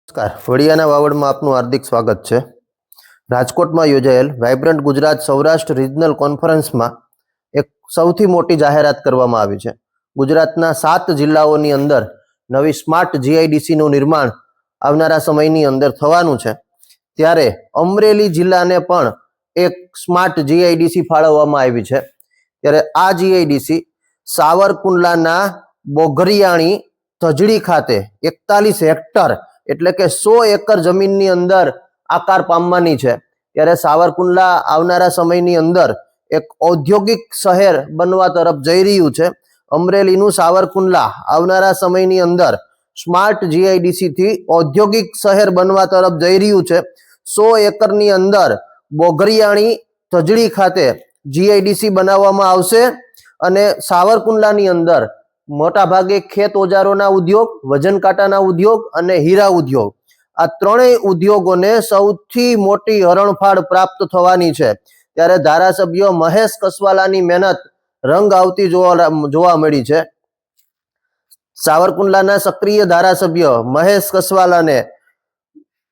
નમસ્કાર, વડિયાના વાવડમાં આપનું હાર્દિક સ્વાગત છે। રાજકોટમાં યોજાયેલ વાઇબ્રન્ટ ગુજરાત સૌરાષ્ટ્ર રિજનલ કોન્ફરન્સમાં એક સૌથી મોટી જાહેરાત કરવામાં આવી છે। ગુજરાતના 7 જિલ્લાઓની અંદર નવી સ્માર્ટ જીઆઈડીસી નું નિર્માણ આવનારા સમયની અંદર થવાનું છે। ત્યારે અમરેલી જિલ્લાને પણ એક સ્માર્ટ જીઆઈડીસી ફાળવવામાં આવી છે। ત્યારે આ જીઆઈડીસી સાવરકુંડલાના બોઘરિયાણી ધજડી ખાતે 41 હેક્ટર એટલે કે 100 એકર જમીનની અંદર આકાર પામવાની છે। ત્યારે સાવરકુંડલા આવનારા સમયની અંદર એક ઔદ્યોગિક શહેર બનવા તરફ જઈ રહ્યું છે। અમરેલીનું સાવરકુંડલા આવનારા સમયની અંદર સ્માર્ટ જીઆઈડીસી થી ઔદ્યોગિક શહેર બનવા તરફ જઈ રહ્યું છે। 100 એકરની અંદર બોઘરિયાણી ધજડી ખાતે જીઆઈડીસી બનાવવામાં આવશે અને સાવરકુંડલાની અંદર મોટા ભાગે ખેત ઓજારોના ઉદ્યોગ, વજન કાંટાના ઉદ્યોગ અને હીરા ઉદ્યોગ, આ ત્રણેય ઉદ્યોગોને સૌથી મોટી હરણફાળ પ્રાપ્ત થવાની છે। ત્યારે ધારાસભ્ય મહેશ કસવાલાની મહેનત રંગ આવતી જોવા મળી છે। સાવરકુંડલાના સક્રિય ધારાસભ્ય મહેશ કસવાલાને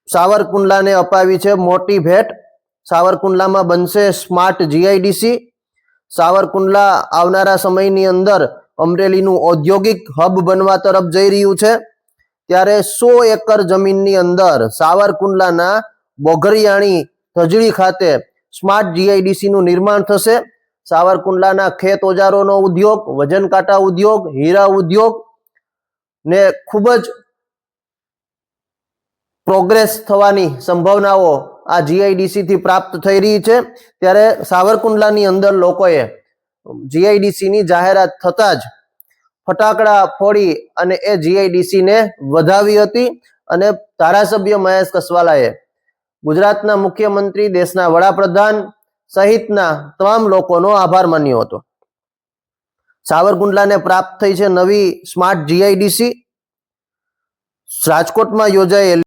સાવરકુંડલાને અપાવી છે મોટી ભેટ। સાવરકુંડલામાં બનશે સ્માર્ટ જીઆઈડીસી। સાવરકુંડલા આવનારા સમયની અંદર અમરેલીનું ઔદ્યોગિક હબ બનવા તરફ જઈ રહ્યું છે। ત્યારે 100 એકર જમીનની અંદર સાવરકુંડલાના બોઘરિયાણી ધજડી ખાતે સ્માર્ટ જીઆઈડીસી નું નિર્માણ થશે। સાવરકુંડલાના ખેત ઓજારોનો ઉદ્યોગ, વજન કાંટા ઉદ્યોગ, હીરા ઉદ્યોગ ને ખૂબ જ પ્રોગ્રેસ થવાની સંભાવનાઓ આ જીઆઈડીસી થી પ્રાપ્ત થઈ રહી છે। ત્યારે સાવરકુંડલાની અંદર લોકોએ જીઆઈડીસી ની જાહેરાત થતા જ ફટાકડા ફોડી અને એ જીઆઈડીસી ને વધાવી હતી અને ધારાસભ્ય મહેશ કસવાલાએ ગુજરાતના મુખ્યમંત્રી, દેશના વડાપ્રધાન સહિતના તમામ લોકોનો આભાર માન્યો હતો। સાવરકુંડલાને પ્રાપ્ત થઈ છે નવી સ્માર્ટ જીઆઈડીસી। રાજકોટમાં યોજાયેલ